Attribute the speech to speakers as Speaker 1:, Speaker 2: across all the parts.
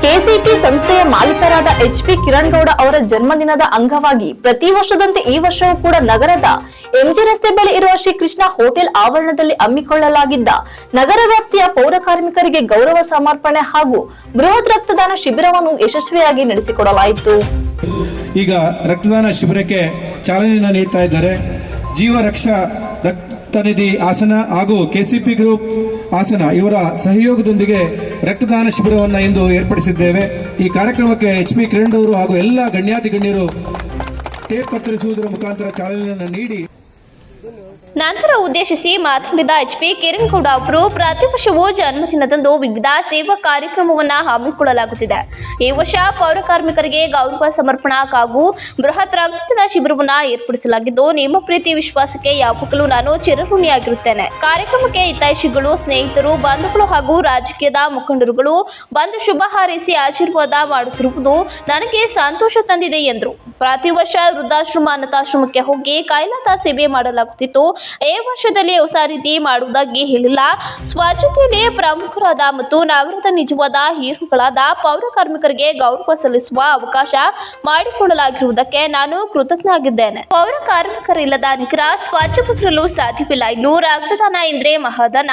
Speaker 1: ಕೆಸಿಟಿ ಸಂಸ್ಥೆಯ ಮಾಲೀಕರಾದ ಎಚ್ಪಿ ಕಿರಣ್ ಗೌಡ ಅವರ ಜನ್ಮದಿನದ ಅಂಗವಾಗಿ ಪ್ರತಿ ವರ್ಷದಂತೆ ಈ ವರ್ಷವೂ ಕೂಡ ನಗರದ ಎಂಜಿ ರಸ್ತೆ ಬಳಿ ಇರುವ ಶ್ರೀಕೃಷ್ಣ ಹೋಟೆಲ್ ಆವರಣದಲ್ಲಿ ಹಮ್ಮಿಕೊಳ್ಳಲಾಗಿದ್ದ ನಗರ ವ್ಯಾಪ್ತಿಯ ಪೌರ ಕಾರ್ಮಿಕರಿಗೆ ಗೌರವ ಸಮರ್ಪಣೆ ಹಾಗೂ ಬೃಹತ್ ರಕ್ತದಾನ ಶಿಬಿರವನ್ನು ಯಶಸ್ವಿಯಾಗಿ ನಡೆಸಿಕೊಡಲಾಯಿತು.
Speaker 2: ಈಗ ರಕ್ತದಾನ ಶಿಬಿರಕ್ಕೆ ಚಾಲನೆಯನ್ನು ನೀಡ್ತಾ ಇದ್ದಾರೆ. ಜೀವ ರಕ್ಷಾ ರಕ್ತನಿಧಿ ಹಾಸನ ಹಾಗೂ ಕೆಸಿಪಿ ಗ್ರೂಪ್ ಹಾಸನ ಇವರ ಸಹಯೋಗದೊಂದಿಗೆ ರಕ್ತದಾನ ಶಿಬಿರವನ್ನು ಇಂದು ಏರ್ಪಡಿಸಿದ್ದೇವೆ. ಈ ಕಾರ್ಯಕ್ರಮಕ್ಕೆ ಎಚ್ಪಿ ಕಿರಣ್ ಅವರು ಹಾಗೂ ಎಲ್ಲ ಗಣ್ಯಾತಿ ಗಣ್ಯರು ಟೇಪ್ ಕತ್ತರಿಸುವುದರ ಮುಖಾಂತರ ಚಾಲನೆಯನ್ನು ನೀಡಿ
Speaker 3: ನಂತರ ಉದ್ದೇಶಿಸಿ ಮಾತನಾಡಿದ ಎಚ್ಪಿ ಕಿರಣ್ ಗೌಡ ಅವರು ಪ್ರತಿ ವರ್ಷವೂ ಜನ್ಮದಿನದಂದು ವಿವಿಧ ಸೇವಾ ಕಾರ್ಯಕ್ರಮವನ್ನು ಹಮ್ಮಿಕೊಳ್ಳಲಾಗುತ್ತಿದೆ. ಈ ವರ್ಷ ಪೌರ ಕಾರ್ಮಿಕರಿಗೆ ಗೌರವ ಸಮರ್ಪಣಾ ಹಾಗೂ ಬೃಹತ್ ರಕ್ತದಾನ ಶಿಬಿರವನ್ನು ಏರ್ಪಡಿಸಲಾಗಿದ್ದು, ನಿಮ್ಮ ಪ್ರೀತಿ ವಿಶ್ವಾಸಕ್ಕೆ ಯಾವಾಗಲೂ ನಾನು ಚಿರಋಣಿಯಾಗಿರುತ್ತೇನೆ. ಕಾರ್ಯಕ್ರಮಕ್ಕೆ ಹಿತೈಷಿಗಳು, ಸ್ನೇಹಿತರು, ಬಂಧುಗಳು ಹಾಗೂ ರಾಜಕೀಯದ ಮುಖಂಡರುಗಳು ಬಂದು ಶುಭ ಹಾರೈಸಿ ಆಶೀರ್ವಾದ ಮಾಡುತ್ತಿರುವುದು ನನಗೆ ಸಂತೋಷ ತಂದಿದೆ ಎಂದರು. ಪ್ರತಿ ವರ್ಷ ವೃದ್ಧಾಶ್ರಮ, ಅನಾಥಾಶ್ರಮಕ್ಕೆ ಹೋಗಿ ಕೈಲಾದ ಸೇವೆ ಮಾಡಲಾಗುತ್ತಿತ್ತು. ಈ ವರ್ಷದಲ್ಲಿ ಹೊಸ ರೀತಿ ಮಾಡುವುದಾಗಿ ಹೇಳಿಲ್ಲ. ಸ್ವಚ್ಛತೆಯಲ್ಲಿ ಪ್ರಮುಖರಾದ ಮತ್ತು ನಗರದ ನಿಜವಾದ ಹೀರೋಗಳಾದ ಪೌರ ಕಾರ್ಮಿಕರಿಗೆ ಗೌರವ ಸಲ್ಲಿಸುವ ಅವಕಾಶ ಮಾಡಿಕೊಡಲಾಗಿರುವುದಕ್ಕೆ ನಾನು ಕೃತಜ್ಞನಾಗಿದ್ದೇನೆ. ಪೌರ ಕಾರ್ಮಿಕರಿಲ್ಲದ ನಿಖರ ಸ್ವಚ್ಛವಾಗಿರಲು ಸಾಧ್ಯವಿಲ್ಲ. ಇನ್ನು ರಕ್ತದಾನ ಎಂದರೆ ಮಹಾದಾನ.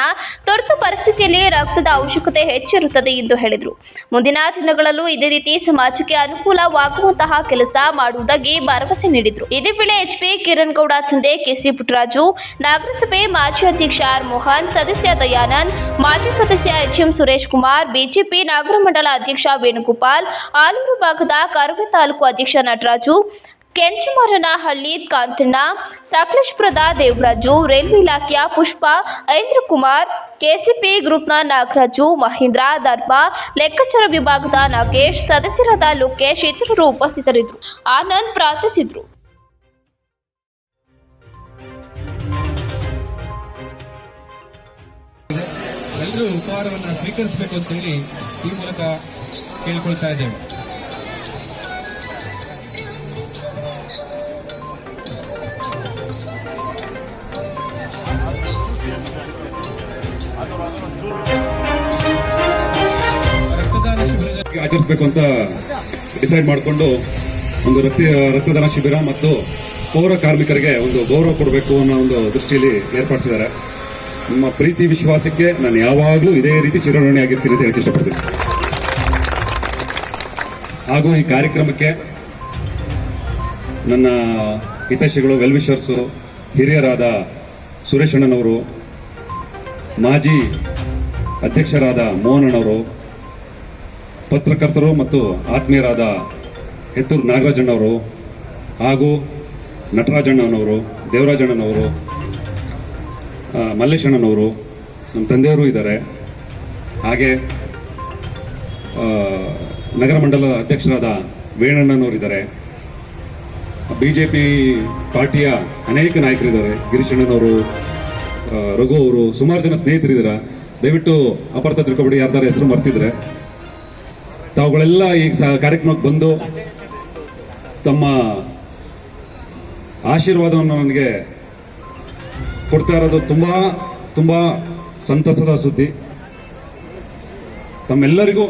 Speaker 3: ತುರ್ತು ಪರಿಸ್ಥಿತಿಯಲ್ಲಿ ರಕ್ತದ ಅವಶ್ಯಕತೆ ಹೆಚ್ಚಿರುತ್ತದೆ ಎಂದು ಹೇಳಿದರು. ಮುಂದಿನ ದಿನಗಳಲ್ಲೂ ಇದೇ ರೀತಿ ಸಮಾಜಕ್ಕೆ ಅನುಕೂಲವಾಗುವಂತಹ ಕೆಲಸ ಮಾಡುವುದಾಗಿ ಭರವಸೆ ನೀಡಿದರು. ಇದೇ ವೇಳೆ ಎಚ್ಪಿ ಕಿರಣ್ ಗೌಡ ತಂದೆ ಕೆಸಿ ಪುಟ್ಟರಾಜು, ನಗರಸಭೆ ಮಾಜಿ ಅಧ್ಯಕ್ಷ ಆರ್ ಮೋಹನ್, ಸದಸ್ಯ ದಯಾನಂದ್, ಮಾಜಿ ಸದಸ್ಯ ಎಚ್ಎಂ ಸುರೇಶ್ ಕುಮಾರ್, ಬಿಜೆಪಿ ನಗರ ಮಂಡಲ ಅಧ್ಯಕ್ಷ ವೇಣುಗೋಪಾಲ್, ಆಲೂರು ಭಾಗದ ಕರವೇ ತಾಲೂಕು ಅಧ್ಯಕ್ಷ ನಟರಾಜು, ಕೆಂಚಮಾರನಹಳ್ಳಿ ಕಾಂತಣ್ಣ, ಸಕಲೇಶ್ಪುರದ ದೇವರಾಜು, ರೈಲ್ವೆ ಇಲಾಖೆಯ ಪುಷ್ಪ, ಐಂದ್ರಕುಮಾರ್, ಕೆಸಿಪಿ ಗ್ರೂಪ್ನ ನಾಗರಾಜು, ಮಹೇಂದ್ರ, ದರ್ಬಾ, ಲೆಕ್ಕಾಚಾರ ವಿಭಾಗದ ನಾಗೇಶ್, ಸದಸ್ಯರಾದ ಲೋಕೇಶ್ ಇತರರು ಉಪಸ್ಥಿತರಿದ್ದರು. ಆನಂದ್ ಪ್ರಾರ್ಥಿಸಿದರು.
Speaker 2: ಎಲ್ಲರೂ ಉಪಹಾರವನ್ನು ಸ್ವೀಕರಿಸಬೇಕು ಅಂತ ಹೇಳಿ ಈ ಮೂಲಕ ಕೇಳಿಕೊಳ್ತಾ ಇದ್ದೇವೆ. ರಕ್ತದಾನ ಶಿಬಿರ ಆಚರಿಸಬೇಕು ಅಂತ ಡಿಸೈಡ್ ಮಾಡಿಕೊಂಡು ಒಂದು ರಕ್ತದಾನ ಶಿಬಿರ ಮತ್ತು ಪೌರ ಕಾರ್ಮಿಕರಿಗೆ ಒಂದು ಗೌರವ ಕೊಡಬೇಕು ಅನ್ನೋ ಒಂದು ದೃಷ್ಟಿಯಲ್ಲಿ ಏರ್ಪಡಿಸಿದ್ದಾರೆ. ನಿಮ್ಮ ಪ್ರೀತಿ ವಿಶ್ವಾಸಕ್ಕೆ ನಾನು ಯಾವಾಗಲೂ ಇದೇ ರೀತಿ ಚಿರಋಣಿಯಾಗಿರ್ತೀನಿ ಅಂತ ಹೇಳಕ್ಕೆ ಇಷ್ಟಪಡ್ತೀನಿ. ಹಾಗೂ ಈ ಕಾರ್ಯಕ್ರಮಕ್ಕೆ ನನ್ನ ಹಿತೈಷಿಗಳು, ವೆಲ್ವಿಷರ್ಸು, ಹಿರಿಯರಾದ ಸುರೇಶ್ ಅಣ್ಣನವರು, ಮಾಜಿ ಅಧ್ಯಕ್ಷರಾದ ಮೋಹನ್ ಅಣ್ಣವರು, ಪತ್ರಕರ್ತರು ಮತ್ತು ಆತ್ಮೀಯರಾದ ಹೆತ್ತೂರು ನಾಗರಾಜಣ್ಣವರು ಹಾಗೂ ನಟರಾಜಣ್ಣನವರು, ದೇವರಾಜಣ್ಣನವರು, ಮಲ್ಲೇಶಣ್ಣನವರು, ನಮ್ಮ ತಂದೆಯವರು ಇದ್ದಾರೆ. ಹಾಗೆ ನಗರ ಮಂಡಲ ಅಧ್ಯಕ್ಷರಾದ ವೇಣಣ್ಣನವರು ಇದ್ದಾರೆ. ಬಿಜೆಪಿ ಪಾರ್ಟಿಯ ಅನೇಕ ನಾಯಕರಿದ್ದಾರೆ. ಗಿರೀಶಣ್ಣನವರು, ರಘು ಅವರು, ಸುಮಾರು ಜನ ಸ್ನೇಹಿತರಿದ್ದಾರೆ. ದಯವಿಟ್ಟು ಅಪಾರ್ಥ ತಿಳ್ಕೊಬೇಡಿ, ಯಾರ್ದಾರ ಹೆಸರು ಮರ್ತಿದ್ರೆ. ತಾವುಗಳೆಲ್ಲ ಈ ಕಾರ್ಯಕ್ರಮಕ್ಕೆ ಬಂದು ತಮ್ಮ ಆಶೀರ್ವಾದವನ್ನು ನನಗೆ ಕೊಡ್ತಾ ಇರೋದು ತುಂಬಾ ಸಂತಸದ ಸುದ್ದಿ. ತಮ್ಮೆಲ್ಲರಿಗೂ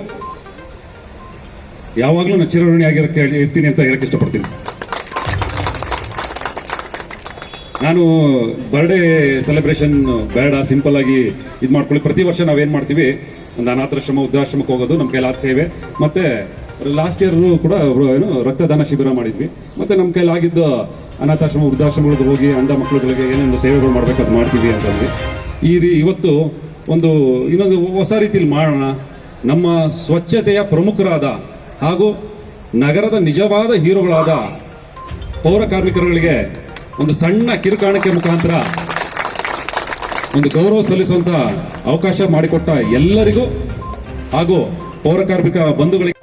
Speaker 2: ಯಾವಾಗಲೂ ನಾನು ಚಿರಋಣಿಯಾಗಿರಕ್ಕೆ ಇರ್ತೀನಿ ಅಂತ ಹೇಳಕ್ಕೆ ಇಷ್ಟಪಡ್ತೀನಿ. ನಾನು ಬರ್ಡೇ ಸೆಲೆಬ್ರೇಷನ್ ಬೇಡ, ಸಿಂಪಲ್ ಆಗಿ ಇದು ಮಾಡ್ಕೊಳ್ಳಿ. ಪ್ರತಿ ವರ್ಷ ನಾವೇನು ಮಾಡ್ತೀವಿ, ಒಂದು ಅನಾಥಾಶ್ರಮ, ವೃದ್ಧಾಶ್ರಮಕ್ಕೆ ಹೋಗೋದು, ನಮ್ಮ ಕೈಲಾದ ಸೇವೆ. ಮತ್ತೆ ಲಾಸ್ಟ್ ಇಯರ್ ಕೂಡ ರಕ್ತದಾನ ಶಿಬಿರ ಮಾಡಿದ್ವಿ. ಮತ್ತೆ ನಮ್ಮ ಕೈಲಾಗಿದ್ದ ಅನಾಥಾಶ್ರಮ, ವೃದ್ಧಾಶ್ರಮಗಳಿಗೆ ಹೋಗಿ ಅಂಧ ಮಕ್ಕಳುಗಳಿಗೆ ಏನೇನು ಸೇವೆಗಳು ಮಾಡಬೇಕು ಅದು ಮಾಡ್ತೀವಿ ಅಂತಂದ್ರೆ ಇವತ್ತು ಇನ್ನೊಂದು ಹೊಸ ರೀತಿಯಲ್ಲಿ ಮಾಡೋಣ. ನಮ್ಮ ಸ್ವಚ್ಛತೆಯ ಪ್ರಮುಖರಾದ ಹಾಗೂ ನಗರದ ನಿಜವಾದ ಹೀರೋಗಳಾದ ಪೌರ ಕಾರ್ಮಿಕರುಗಳಿಗೆ ಒಂದು ಸಣ್ಣ ಕಿರುಕಾಣಿಕೆ ಮುಖಾಂತರ ಒಂದು ಗೌರವ ಸಲ್ಲಿಸುವಂತ ಅವಕಾಶ ಮಾಡಿಕೊಟ್ಟ ಎಲ್ಲರಿಗೂ ಹಾಗೂ ಪೌರ ಕಾರ್ಮಿಕ ಬಂಧುಗಳಿಗೆ.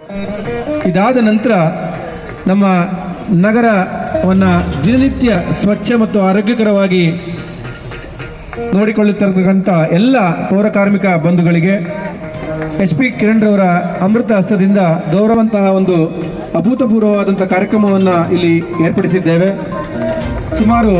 Speaker 4: ಇದಾದ ನಂತರ ನಮ್ಮ ನಗರವನ್ನು ದಿನನಿತ್ಯ ಸ್ವಚ್ಛ ಮತ್ತು ಆರೋಗ್ಯಕರವಾಗಿ ನೋಡಿಕೊಳ್ಳುತ್ತಿರತಕ್ಕಂಥ ಎಲ್ಲ ಪೌರ ಕಾರ್ಮಿಕ ಬಂಧುಗಳಿಗೆ ಎಚ್ಪಿ ಕಿರಣ್ ರವರ ಅಮೃತ ಹಸ್ತದಿಂದ ಗೌರವಂತಹ ಒಂದು ಅಭೂತಪೂರ್ವವಾದಂಥ ಕಾರ್ಯಕ್ರಮವನ್ನು ಇಲ್ಲಿ ಏರ್ಪಡಿಸಿದ್ದೇವೆ. ಸುಮಾರು